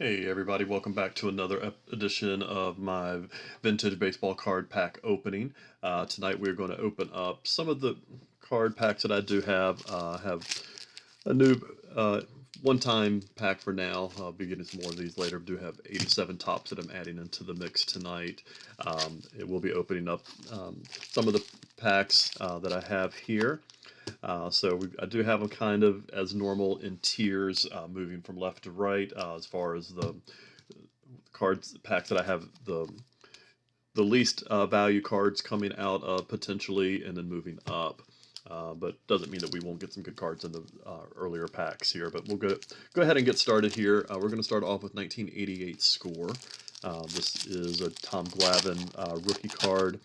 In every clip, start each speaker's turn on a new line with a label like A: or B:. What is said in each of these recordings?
A: Hey everybody, welcome back to another edition of my vintage baseball card pack opening. Tonight we're going to open up some of the card packs that I do have. Have a new one-time pack for now. I'll be getting some more of these later. I do have 87 tops that I'm adding into the mix tonight. It will be opening up some of the packs that I have here. I do have them kind of as normal in tiers, moving from left to right. As far as the cards packs that I have, the least value cards coming out potentially, and then moving up. But doesn't mean that we won't get some good cards in the earlier packs here. But we'll go ahead and get started here. We're going to start off with 1988 score. This is a Tom Glavine rookie card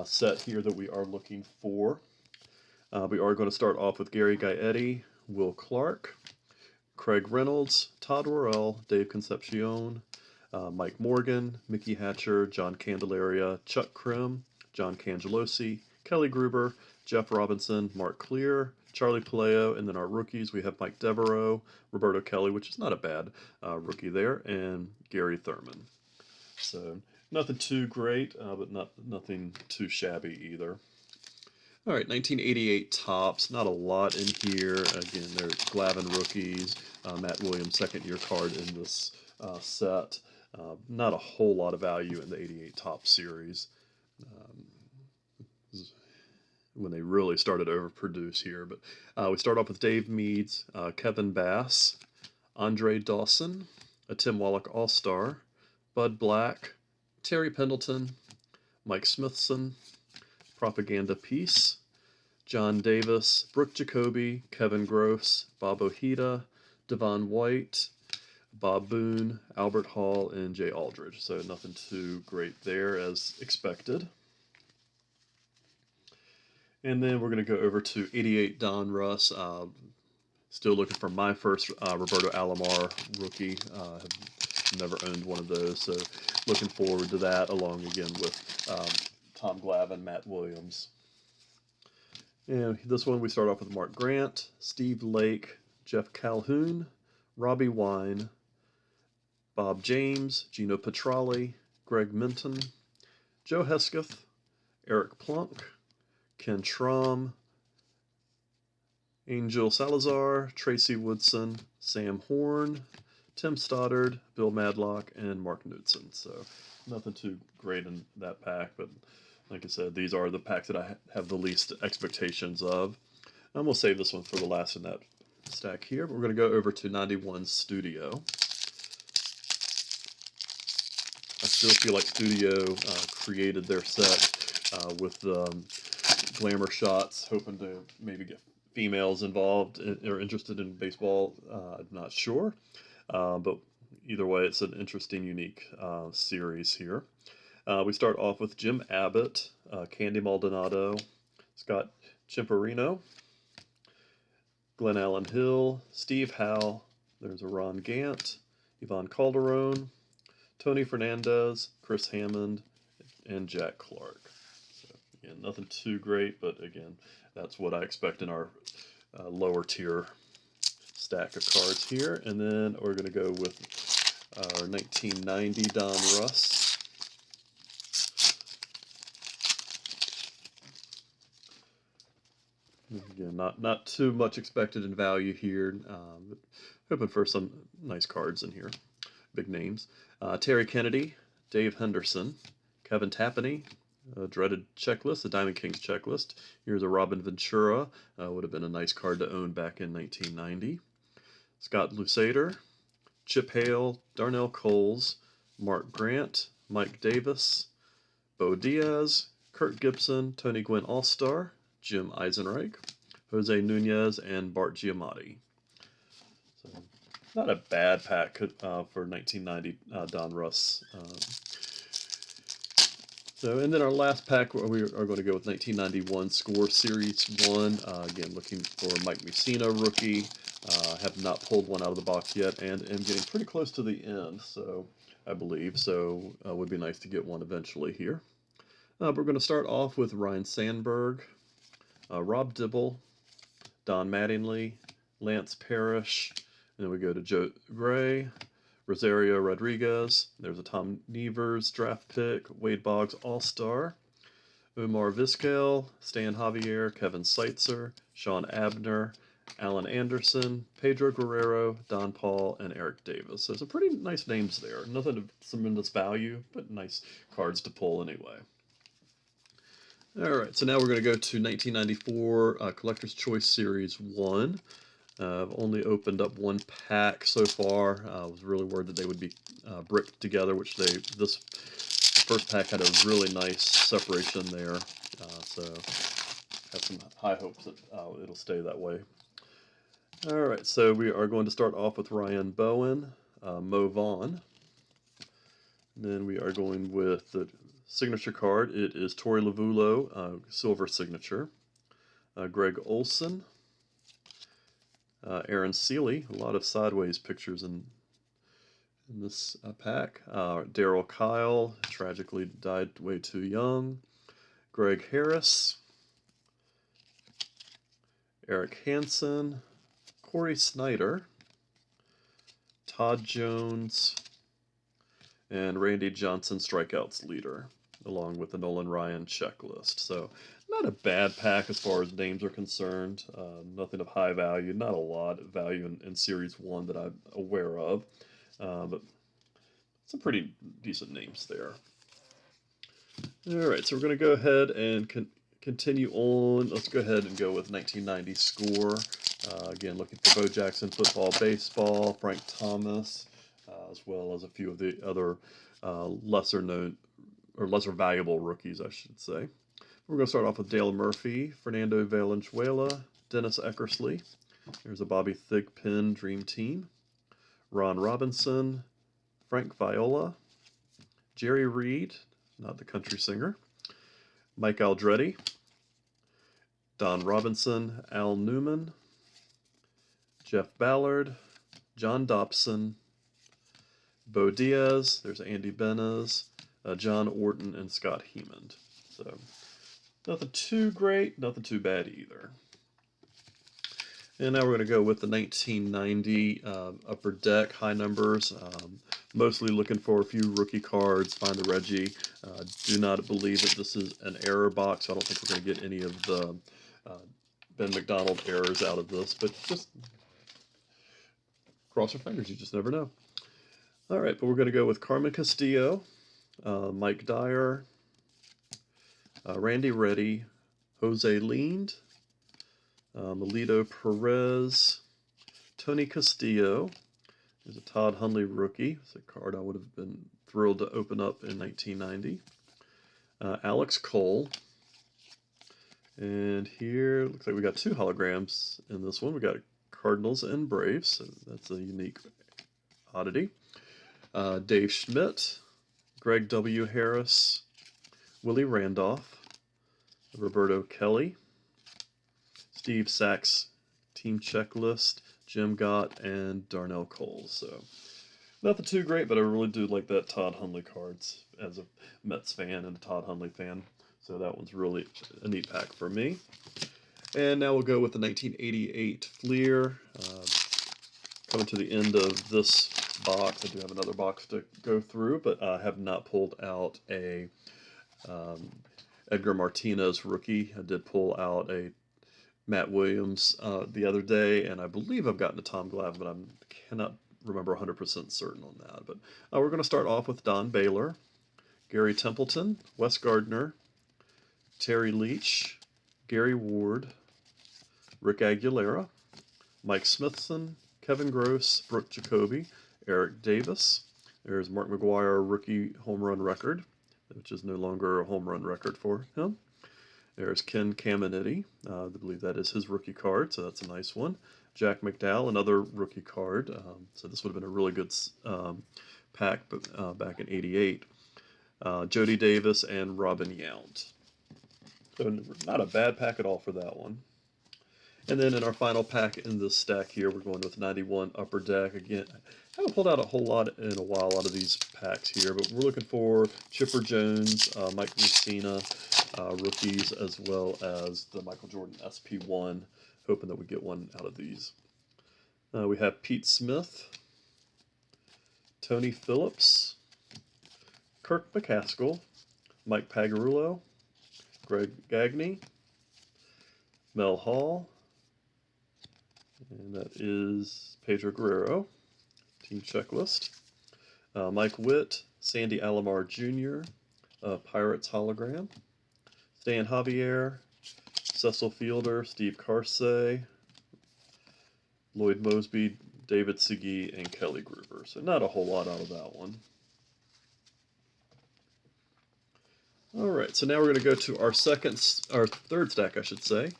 A: set here that we are looking for. We are going to start off with Gary Gaetti, Will Clark, Craig Reynolds, Todd Worrell, Dave Concepcion, Mike Morgan, Mickey Hatcher, John Candelaria, Chuck Krim, John Cangelosi, Kelly Gruber, Jeff Robinson, Mark Clear, Charlie Paleo, and then our rookies, we have Mike Devereaux, Roberto Kelly, which is not a bad rookie there, and Gary Thurman. So nothing too great, but nothing too shabby either. All right, 1988 tops. Not a lot in here. Again, they're Glavine rookies. Matt Williams second-year card in this set. Not a whole lot of value in the 88 top series. When they really started to overproduce here. But we start off with Dave Meads, Kevin Bass, Andre Dawson, a Tim Wallach All-Star, Bud Black, Terry Pendleton, Mike Smithson, Propaganda Piece, John Davis, Brooke Jacoby, Kevin Gross, Bob Ojeda, Devon White, Bob Boone, Albert Hall, and Jay Aldridge. So nothing too great there as expected. And then we're going to go over to 88 Donruss. Still looking for my first Roberto Alomar rookie. Have never owned one of those, so looking forward to that, along again with Tom Glavine, Matt Williams. And this one we start off with Mark Grant, Steve Lake, Jeff Calhoun, Robbie Wine, Bob James, Gino Petralli, Greg Minton, Joe Hesketh, Eric Plunk, Ken Schramm, Angel Salazar, Tracy Woodson, Sam Horn, Tim Stoddard, Bill Madlock, and Mark Knudsen. So nothing too great in that pack, but like I said, these are the packs that I have the least expectations of. And we'll save this one for the last in that stack here. But we're going to go over to 91 Studio. I still feel like Studio created their set with glamour shots, hoping to maybe get females involved or interested in baseball. I'm not sure. But either way, it's an interesting, unique series here. We start off with Jim Abbott, Candy Maldonado, Scott Chimperino, Glenn Allen Hill, Steve Howe, there's a Ron Gant, Yvonne Calderon, Tony Fernandez, Chris Hammond, and Jack Clark. So, again, nothing too great, but again, that's what I expect in our lower tier stack of cards here. And then we're going to go with our 1990 Donruss. Again, not too much expected in value here, but hoping for some nice cards in here. Big names. Terry Kennedy, Dave Henderson, Kevin Tapani, dreaded checklist, the Diamond Kings checklist. Here's a Robin Ventura. Would have been a nice card to own back in 1990. Scott Lusader, Chip Hale, Darnell Coles, Mark Grant, Mike Davis, Bo Diaz, Kurt Gibson, Tony Gwynn All-Star, Jim Eisenreich, Jose Nunez, and Bart Giamatti. So, not a bad pack for 1990 Donruss. And then our last pack, we are going to go with 1991 Score Series 1. Again, looking for Mike Mussina rookie. Have not pulled one out of the box yet, and am getting pretty close to the end, so I believe. So would be nice to get one eventually here. We're going to start off with Ryan Sandberg, Rob Dibble, Don Mattingly, Lance Parrish, and then we go to Joe Gray, Rosario Rodriguez. There's a Tom Nevers draft pick. Wade Boggs All-Star. Omar Vizquel, Stan Javier, Kevin Seitzer, Sean Abner, Alan Anderson, Pedro Guerrero, Don Paul, and Eric Davis. So some pretty nice names there. Nothing of tremendous value, but nice cards to pull anyway. All right, so now we're going to go to 1994 Collector's Choice Series 1. I've only opened up one pack so far. I was really worried that they would be bricked together, which this first pack had a really nice separation there. So have some high hopes that it'll stay that way. All right, so we are going to start off with Ryan Bowen, Mo Vaughn. Then we are going with the signature card. It is Torey Lovullo, silver signature. Greg Olson. Aaron Seeley, a lot of sideways pictures in this pack. Darryl Kyle, tragically died way too young. Greg Harris. Eric Hansen. Corey Snyder. Todd Jones. And Randy Johnson, strikeouts leader, along with the Nolan Ryan checklist. So not a bad pack as far as names are concerned. Nothing of high value, not a lot of value in Series 1 that I'm aware of. But some pretty decent names there. All right, so we're going to go ahead and continue on. Let's go ahead and go with 1990 score. Again, looking for Bo Jackson football, baseball, Frank Thomas, as well as a few of the other lesser known or lesser valuable rookies, I should say. We're going to start off with Dale Murphy, Fernando Valenzuela, Dennis Eckersley. There's a Bobby Thigpen Dream Team. Ron Robinson, Frank Viola, Jerry Reed, not the country singer, Mike Aldretti, Don Robinson, Al Newman, Jeff Ballard, John Dobson, Bo Diaz, there's Andy Benez, John Orton, and Scott Hemond. So nothing too great, nothing too bad either. And now we're going to go with the 1990 Upper Deck high numbers. Mostly looking for a few rookie cards. Find the Reggie. Do not believe that this is an error box. I don't think we're going to get any of the Ben McDonald errors out of this, but just cross our fingers. You just never know. All right, but we're going to go with Carmen Castillo, Mike Dyer, Randy Reddy, Jose Lind, Melito Perez, Tony Castillo. There's a Todd Hundley rookie. It's a card I would have been thrilled to open up in 1990. Alex Cole. And here, looks like we got two holograms in this one. We got Cardinals and Braves, so that's a unique oddity. Dave Schmidt, Greg W. Harris, Willie Randolph, Roberto Kelly, Steve Sachs team checklist, Jim Gott, and Darnell Cole. So nothing too great, but I really do like that Todd Hundley cards as a Mets fan and a Todd Hundley fan. So that one's really a neat pack for me. And now we'll go with the 1988 Fleer. Coming to the end of this box. I do have another box to go through, but I have not pulled out a Edgar Martinez rookie. I did pull out a Matt Williams the other day, and I believe I've gotten a Tom Glavine, but I cannot remember 100% certain on that. But we're going to start off with Don Baylor, Gary Templeton, Wes Gardner, Terry Leach, Gary Ward, Rick Aguilera, Mike Smithson, Kevin Gross, Brooke Jacoby, Eric Davis. There's Mark McGwire rookie home run record, which is no longer a home run record for him. There's Ken Caminiti. I believe that is his rookie card, so that's a nice one. Jack McDowell, another rookie card. So this would have been a really good pack back in '88. Jody Davis and Robin Yount. So not a bad pack at all for that one. And then in our final pack in this stack here, we're going with 91 Upper Deck. Again, I haven't pulled out a whole lot in a while out of these packs here, but we're looking for Chipper Jones, Mike Mussina, rookies, as well as the Michael Jordan SP1, hoping that we get one out of these. We have Pete Smith, Tony Phillips, Kirk McCaskill, Mike Pagarullo, Greg Gagne, Mel Hall, and that is Pedro Guerrero, team checklist. Mike Witt, Sandy Alomar Jr., Pirates hologram. Stan Javier, Cecil Fielder, Steve Carsey, Lloyd Mosby, David Segui, and Kelly Gruber. So not a whole lot out of that one. All right, so now we're going to go to our third stack, I should say.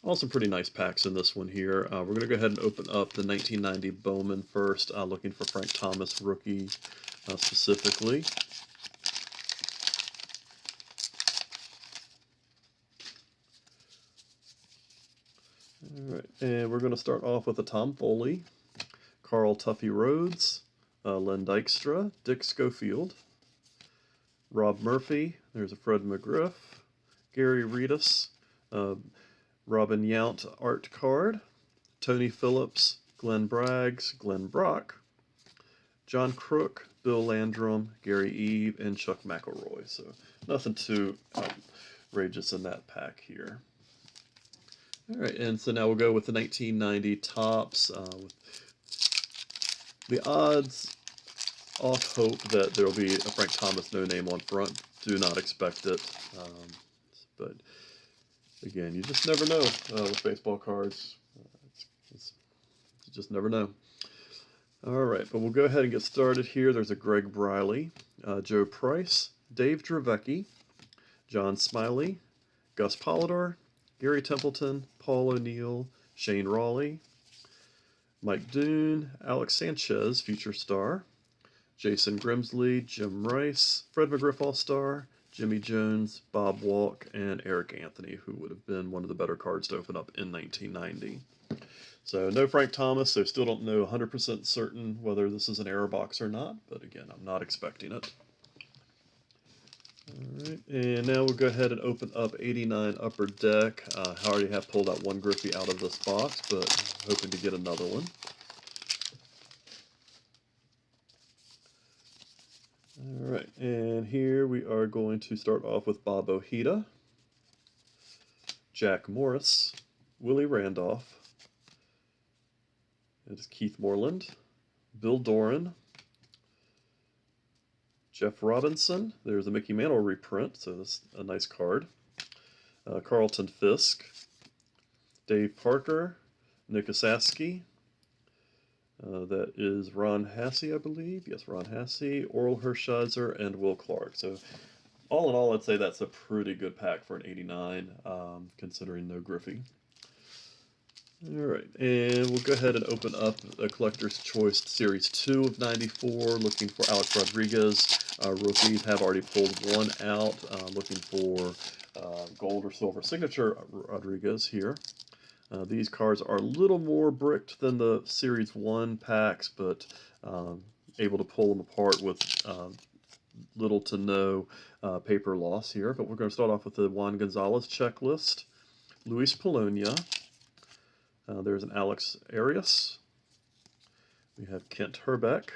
A: All some pretty nice packs in this one here. We're going to go ahead and open up the 1990 Bowman first, looking for Frank Thomas rookie specifically. All right, and we're going to start off with a Tom Foley, Carl Tuffy Rhodes, Len Dykstra, Dick Schofield, Rob Murphy, there's a Fred McGriff, Gary Reedus, Robin Yount art card, Tony Phillips, Glenn Braggs, Glenn Brock, John Crook, Bill Landrum, Gary Eve, and Chuck McElroy. So nothing too outrageous in that pack here. All right, and so now we'll go with the 1990 Topps. With the odds off hope that there will be a Frank Thomas no name on front. Do not expect it. But again, you just never know with baseball cards. You just never know. All right, but we'll go ahead and get started here. There's a Greg Briley, Joe Price, Dave Dravecki, John Smiley, Gus Polidor, Gary Templeton, Paul O'Neill, Shane Raleigh, Mike Doon, Alex Sanchez, future star, Jason Grimsley, Jim Rice, Fred McGriff All-Star, Jimmy Jones, Bob Walk, and Eric Anthony, who would have been one of the better cards to open up in 1990. So no Frank Thomas, so still don't know 100% certain whether this is an error box or not, but again, I'm not expecting it. All right, and now we'll go ahead and open up 89 Upper Deck. I already have pulled out one Griffey out of this box, but hoping to get another one. All right, and here we are going to start off with Bob Ojeda, Jack Morris, Willie Randolph, it is Keith Moreland, Bill Doran, Jeff Robinson, there's a Mickey Mantle reprint, so that's a nice card, Carlton Fisk, Dave Parker, Nick Osaski, that is Ron Hassey, I believe. Yes, Ron Hassey, Oral Hershiser, and Will Clark. So all in all, I'd say that's a pretty good pack for an 89, considering no Griffey. All right, and we'll go ahead and open up a Collector's Choice Series 2 of 94, looking for Alex Rodriguez. Rookies have already pulled one out, looking for gold or silver signature Rodriguez here. These cards are a little more bricked than the Series 1 packs, but able to pull them apart with little to no paper loss here. But we're going to start off with the Juan Gonzalez checklist. Luis Polonia. There's an Alex Arias. We have Kent Herbeck.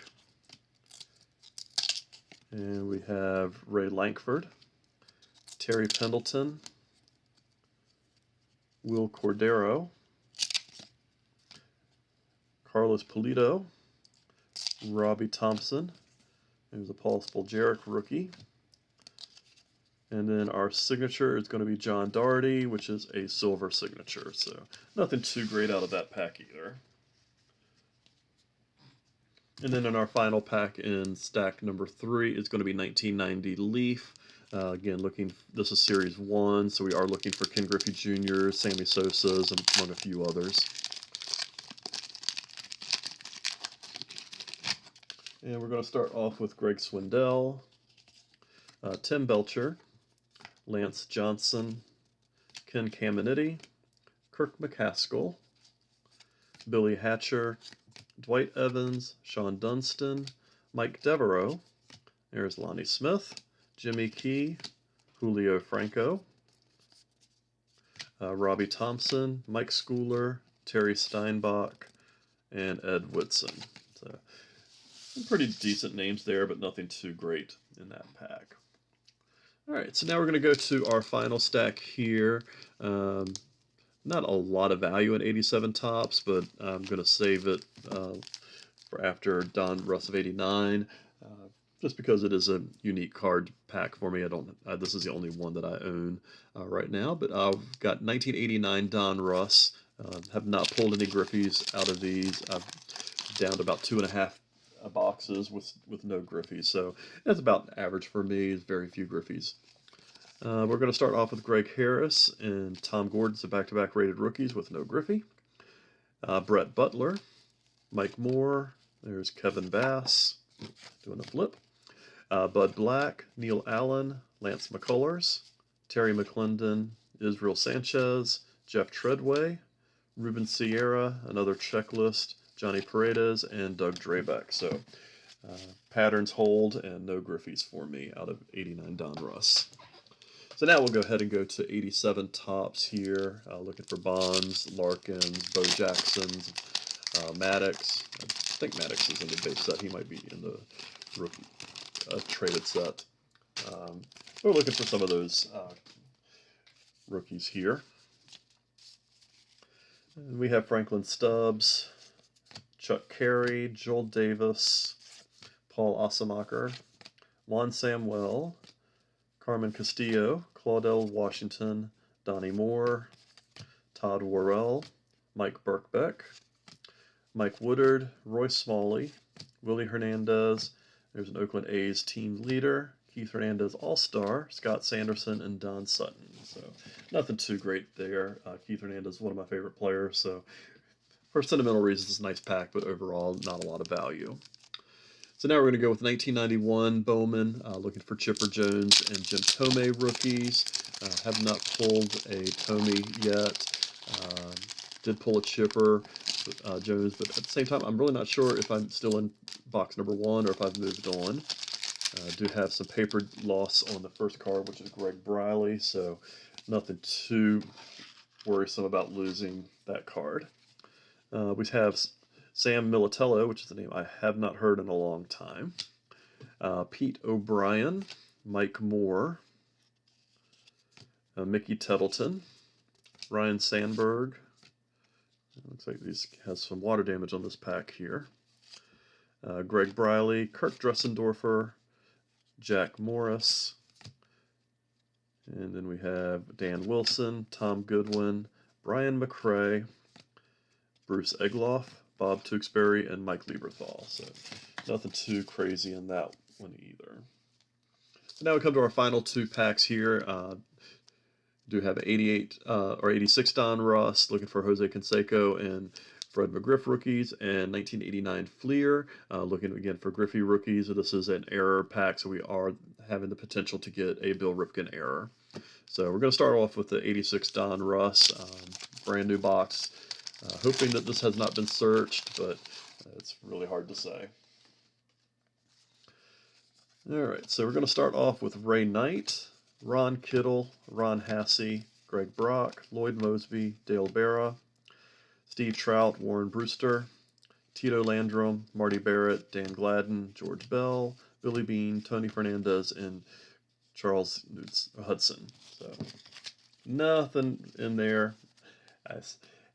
A: And we have Ray Lankford, Terry Pendleton, Will Cordero, Carlos Pulido, Robbie Thompson, there's a Paul Spoljaric rookie, and then our signature is going to be John Doherty, which is a silver signature, so nothing too great out of that pack either. And then in our final pack in stack number 3 is going to be 1990 Leaf. Again, this is Series 1, so we are looking for Ken Griffey Jr., Sammy Sosa's, among a few others. And we're going to start off with Greg Swindell, Tim Belcher, Lance Johnson, Ken Caminiti, Kirk McCaskill, Billy Hatcher, Dwight Evans, Sean Dunston, Mike Devereaux, there's Lonnie Smith, Jimmy Key, Julio Franco, Robbie Thompson, Mike Schooler, Terry Steinbach, and Ed Whitson. So some pretty decent names there, but nothing too great in that pack. All right, so now we're going to go to our final stack here. Not a lot of value in 87 tops, but I'm going to save it for after Donruss of 89, just because it is a unique card pack for me. I don't. This is the only one that I own right now, but I've got 1989 Donruss. Have not pulled any Griffies out of these. I've down to about 2.5 boxes with no Griffies, so that's about average for me. Is very few Griffies. We're going to start off with Greg Harris and Tom Gordon, so back-to-back rated rookies with no Griffey. Brett Butler, Mike Moore, there's Kevin Bass, doing a flip. Bud Black, Neil Allen, Lance McCullers, Terry McClendon, Israel Sanchez, Jeff Treadway, Ruben Sierra, another checklist, Johnny Paredes, and Doug Drabeck. So patterns hold and no Griffies for me out of 89 Donruss. So now we'll go ahead and go to 87 tops here, looking for Bonds, Larkins, Bo Jacksons, Maddox. I think Maddox is in the base set. He might be in the rookie traded set. We're looking for some of those rookies here. And we have Franklin Stubbs, Chuck Carey, Joel Davis, Paul Osemacher, Juan Samuel, Carmen Castillo, Claudel Washington, Donnie Moore, Todd Worrell, Mike Birkbeck, Mike Woodard, Roy Smalley, Willie Hernandez, there's an Oakland A's team leader, Keith Hernandez All-Star, Scott Sanderson, and Don Sutton. So nothing too great there. Keith Hernandez is one of my favorite players, so for sentimental reasons, it's a nice pack, but overall, not a lot of value. So now we're going to go with 1991 Bowman, looking for Chipper Jones and Jim Thome rookies. Have not pulled a Thome yet. Did pull a Chipper Jones, but at the same time, I'm really not sure if I'm still in box number 1 or if I've moved on. Do have some paper loss on the first card, which is Greg Briley, so nothing too worrisome about losing that card. We have Sam Militello, which is a name I have not heard in a long time. Pete O'Brien, Mike Moore, Mickey Tettleton, Ryan Sandberg. It looks like this has some water damage on this pack here. Greg Briley, Kirk Dressendorfer, Jack Morris, and then we have Dan Wilson, Tom Goodwin, Brian McRae, Bruce Egloff, Bob Tewksbury, and Mike Lieberthal. So nothing too crazy in that one either. So now we come to our final 2 packs here. Do have 88 or 86 Donruss, looking for Jose Canseco and Fred McGriff rookies, and 1989 Fleer, looking again for Griffey rookies. So this is an error pack, so we are having the potential to get a Bill Ripken error. So we're going to start off with the 86 Donruss, brand new box. Hoping that this has not been searched, but it's really hard to say. Alright, so we're going to start off with Ray Knight, Ron Kittle, Ron Hassey, Greg Brock, Lloyd Mosby, Dale Berra, Steve Trout, Warren Brewster, Tito Landrum, Marty Barrett, Dan Gladden, George Bell, Billy Bean, Tony Fernandez, and Charles Hudson. So nothing in there. I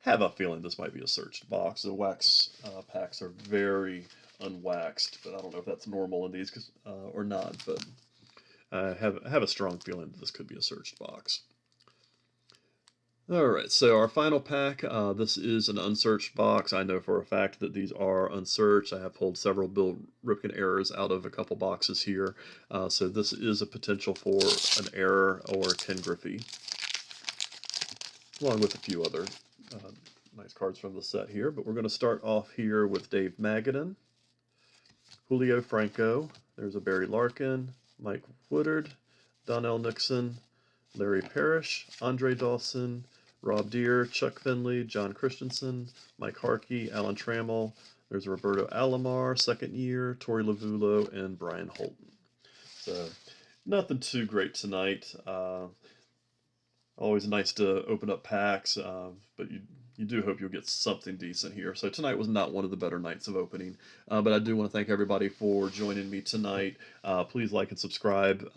A: have a feeling this might be a searched box. The wax packs are very unwaxed, but I don't know if that's normal in these or not. But I have a strong feeling that this could be a searched box. Alright, so our final pack, this is an unsearched box. I know for a fact that these are unsearched. I have pulled several Bill Ripken errors out of a couple boxes here. So this is a potential for an error or Ken Griffey, along with a few other nice cards from the set here. But we're going to start off here with Dave Magadan, Julio Franco, there's a Barry Larkin, Mike Woodard, Donnell Nixon, Larry Parrish, Andre Dawson, Rob Deere, Chuck Finley, John Christensen, Mike Harkey, Alan Trammell. There's Roberto Alomar, second year, Torey Lovullo, and Brian Holton. So nothing too great tonight. Always nice to open up packs, but you you do hope you'll get something decent here. So tonight was not one of the better nights of opening, but I do want to thank everybody for joining me tonight. Please like and subscribe,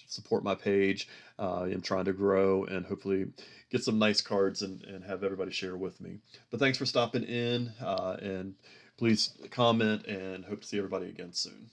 A: support my page. I'm trying to grow and hopefully get some nice cards and have everybody share with me. But thanks for stopping in, and please comment, and hope to see everybody again soon.